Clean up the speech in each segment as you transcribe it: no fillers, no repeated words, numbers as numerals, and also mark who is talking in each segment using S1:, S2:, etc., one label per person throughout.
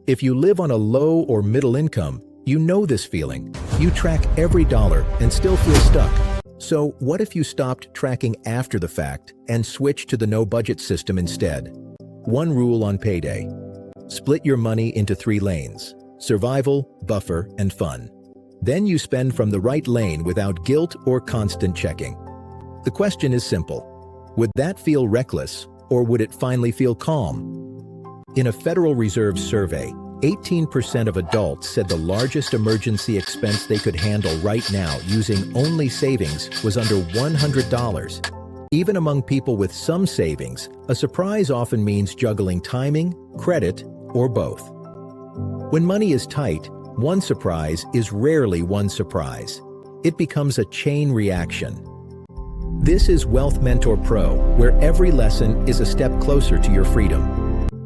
S1: If you live on a low or middle income, you know this feeling. You track every dollar and still feel stuck. So what if you stopped tracking after the fact and switched to the no-budget system instead? One rule on payday. Split your money into 3 lanes: survival, buffer, and fun. Then you spend from the right lane without guilt or constant checking. The question is simple. Would that feel reckless, or would it finally feel calm? In a Federal Reserve survey, 18% of adults said the largest emergency expense they could handle right now using only savings was under $100. Even among people with some savings, a surprise often means juggling timing, credit, or both. When money is tight, one surprise is rarely one surprise. It becomes a chain reaction. This is Wealth Mentor Pro, where every lesson is a step closer to your freedom.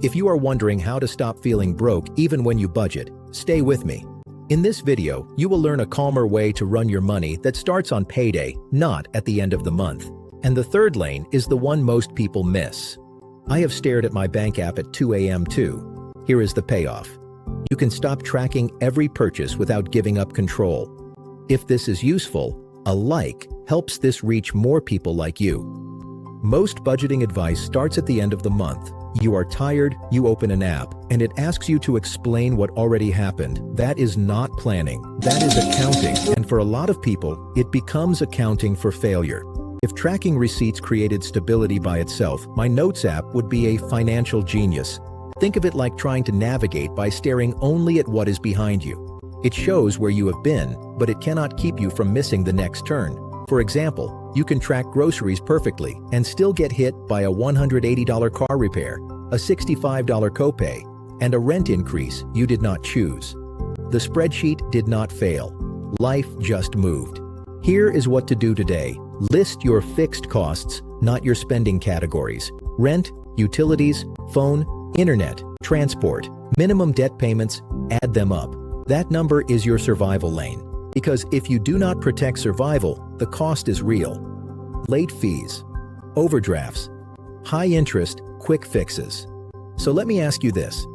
S1: If you are wondering how to stop feeling broke even when you budget, stay with me. In this video, you will learn a calmer way to run your money that starts on payday, not at the end of the month. And the third lane is the one most people miss. I have stared at my bank app at 2 a.m. too. Here is the payoff. You can stop tracking every purchase without giving up control. If this is useful, a like helps this reach more people like you. Most budgeting advice starts at the end of the month. You are tired, you open an app, and it asks you to explain what already happened. That is not planning. That is accounting. And for a lot of people, it becomes accounting for failure. If tracking receipts created stability by itself, my Notes app would be a financial genius. Think of it like trying to navigate by staring only at what is behind you. It shows where you have been, but it cannot keep you from missing the next turn. For example, you can track groceries perfectly and still get hit by a $180 car repair, a $65 copay, and a rent increase you did not choose. The spreadsheet did not fail. Life just moved. Here is what to do today. List your fixed costs, not your spending categories. Rent, utilities, phone, internet, transport, minimum debt payments, add them up. That number is your survival lane. Because if you do not protect survival, the cost is real. Late fees, overdrafts, high interest, quick fixes. So let me ask you this.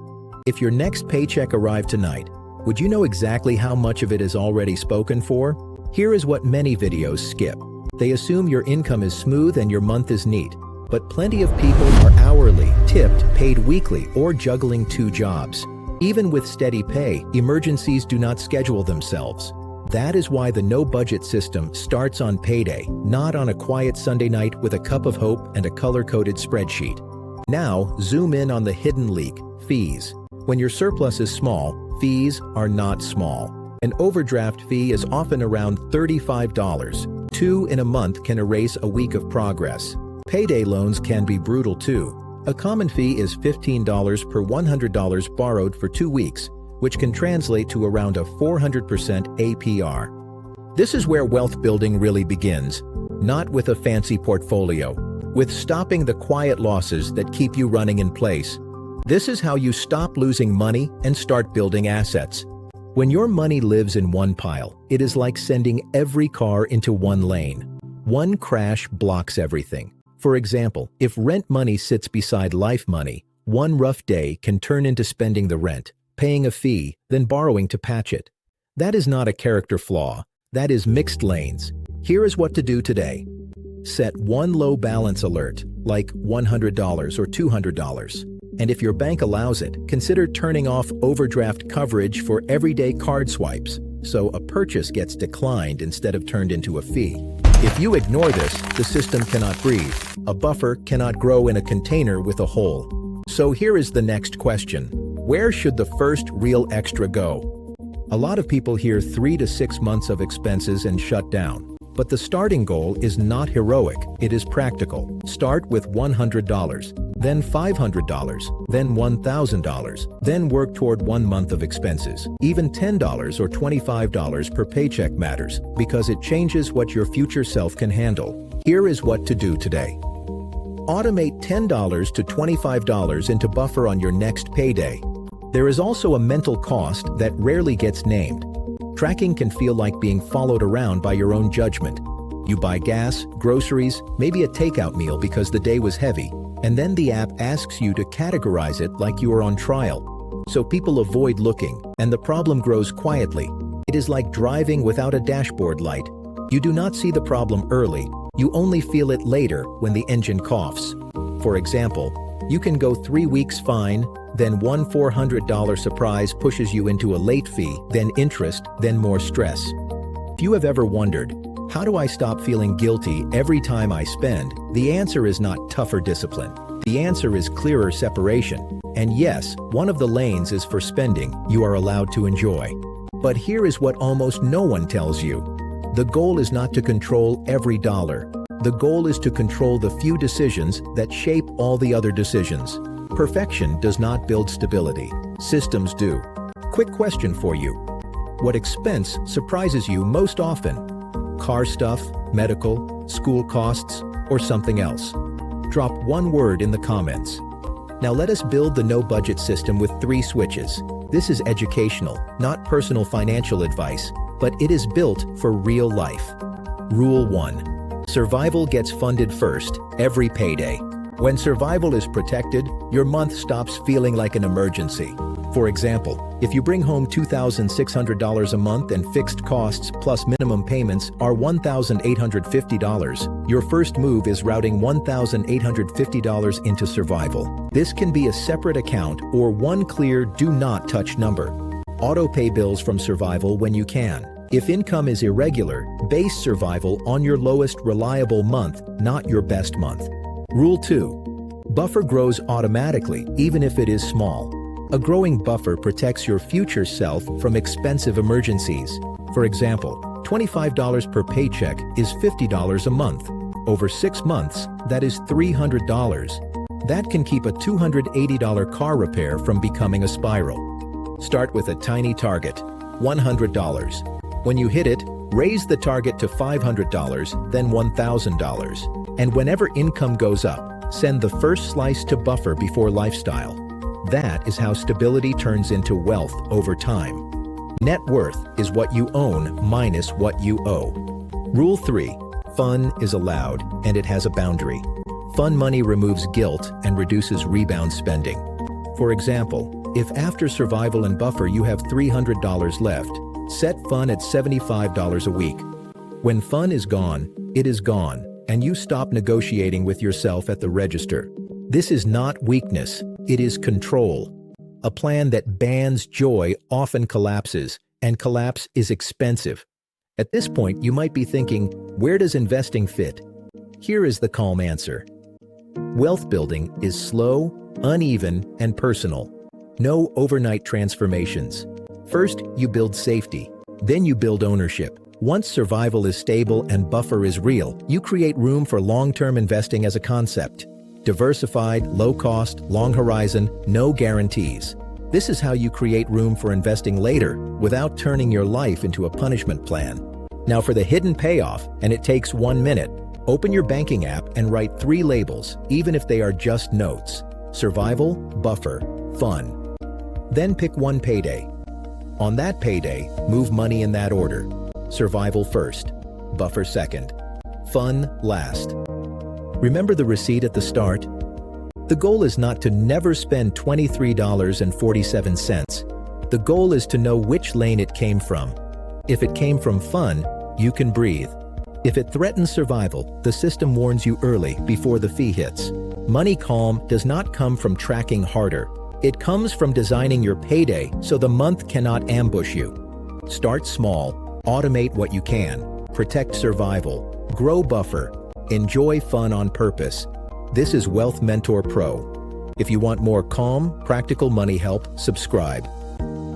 S1: If your next paycheck arrived tonight, would you know exactly how much of it is already spoken for? Here is what many videos skip. They assume your income is smooth and your month is neat. But plenty of people are hourly, tipped, paid weekly, or juggling 2 jobs. Even with steady pay, emergencies do not schedule themselves. That is why the no-budget system starts on payday, not on a quiet Sunday night with a cup of hope and a color-coded spreadsheet. Now, zoom in on the hidden leak, fees. When your surplus is small, fees are not small. An overdraft fee is often around $35. 2 in a month can erase a week of progress. Payday loans can be brutal too. A common fee is $15 per $100 borrowed for 2 weeks, which can translate to around a 400% APR. This is where wealth building really begins, not with a fancy portfolio, with stopping the quiet losses that keep you running in place. This is how you stop losing money and start building assets. When your money lives in one pile, it is like sending every car into one lane. One crash blocks everything. For example, if rent money sits beside life money, one rough day can turn into spending the rent, paying a fee, then borrowing to patch it. That is not a character flaw. That is mixed lanes. Here is what to do today. Set one low balance alert, like $100 or $200. And if your bank allows it, consider turning off overdraft coverage for everyday card swipes, so a purchase gets declined instead of turned into a fee. If you ignore this, the system cannot breathe. A buffer cannot grow in a container with a hole. So here is the next question. Where should the first real extra go? A lot of people hear 3 to 6 months of expenses and shut down. But the starting goal is not heroic, it is practical. Start with $100, then $500, then $1,000, then work toward 1 month of expenses. Even $10 or $25 per paycheck matters, because it changes what your future self can handle. Here is what to do today. Automate $10 to $25 into buffer on your next payday. There is also a mental cost that rarely gets named. Tracking can feel like being followed around by your own judgment. You buy gas, groceries, maybe a takeout meal because the day was heavy, and then the app asks you to categorize it like you are on trial. so people avoid looking, and the problem grows quietly. It is like driving without a dashboard light. You do not see the problem early, you only feel it later when the engine coughs. For example, you can go 3 weeks fine, then one $400 surprise pushes you into a late fee, then interest, then more stress. If you have ever wondered, how do I stop feeling guilty every time I spend? The answer is not tougher discipline. The answer is clearer separation. And yes, one of the lanes is for spending you are allowed to enjoy. But here is what almost no one tells you. The goal is not to control every dollar. The goal is to control the few decisions that shape all the other decisions. Perfection does not build stability. Systems do. Quick question for you. What expense surprises you most often? Car stuff, medical, school costs, or something else? Drop one word in the comments. Now let us build the no-budget system with 3 switches. This is educational, not personal financial advice, but it is built for real life. Rule 1. Survival gets funded first, every payday. When survival is protected, your month stops feeling like an emergency. For example, if you bring home $2,600 a month and fixed costs plus minimum payments are $1,850, your first move is routing $1,850 into survival. This can be a separate account or one clear do not touch number. Auto-pay bills from survival when you can. If income is irregular, base survival on your lowest reliable month, not your best month. Rule 2. Buffer grows automatically, even if it is small. A growing buffer protects your future self from expensive emergencies. For example, $25 per paycheck is $50 a month. Over 6 months, that is $300. That can keep a $280 car repair from becoming a spiral. Start with a tiny target, $100. When you hit it, raise the target to $500, then $1,000. And whenever income goes up, send the first slice to buffer before lifestyle. That is how stability turns into wealth over time. Net worth is what you own minus what you owe. Rule 3. Fun is allowed, and it has a boundary. Fun money removes guilt and reduces rebound spending. For example, if after survival and buffer you have $300 left, set fun at $75 a week. When fun is gone, it is gone, and you stop negotiating with yourself at the register. This is not weakness, it is control. A plan that bans joy often collapses, and collapse is expensive. At this point, you might be thinking, where does investing fit? Here is the calm answer. Wealth building is slow, uneven, and personal. No overnight transformations. First, you build safety. Then you build ownership. Once survival is stable and buffer is real, you create room for long-term investing as a concept. Diversified, low-cost, long horizon, no guarantees. This is how you create room for investing later without turning your life into a punishment plan. Now for the hidden payoff, and it takes 1 minute. Open your banking app and write 3 labels, even if they are just notes. Survival, buffer, fun. Then pick one payday. On that payday, move money in that order. Survival first, buffer second, fun last. Remember the receipt at the start? The goal is not to never spend $23.47. The goal is to know which lane it came from. If it came from fun, you can breathe. If it threatens survival, the system warns you early before the fee hits. Money calm does not come from tracking harder. It comes from designing your payday so the month cannot ambush you. Start small, automate what you can, protect survival, grow buffer, enjoy fun on purpose. This is Wealth Mentor Pro. If you want more calm, practical money help, subscribe.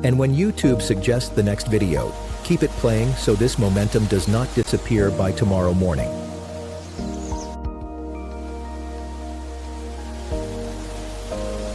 S1: And when YouTube suggests the next video, keep it playing so this momentum does not disappear by tomorrow morning.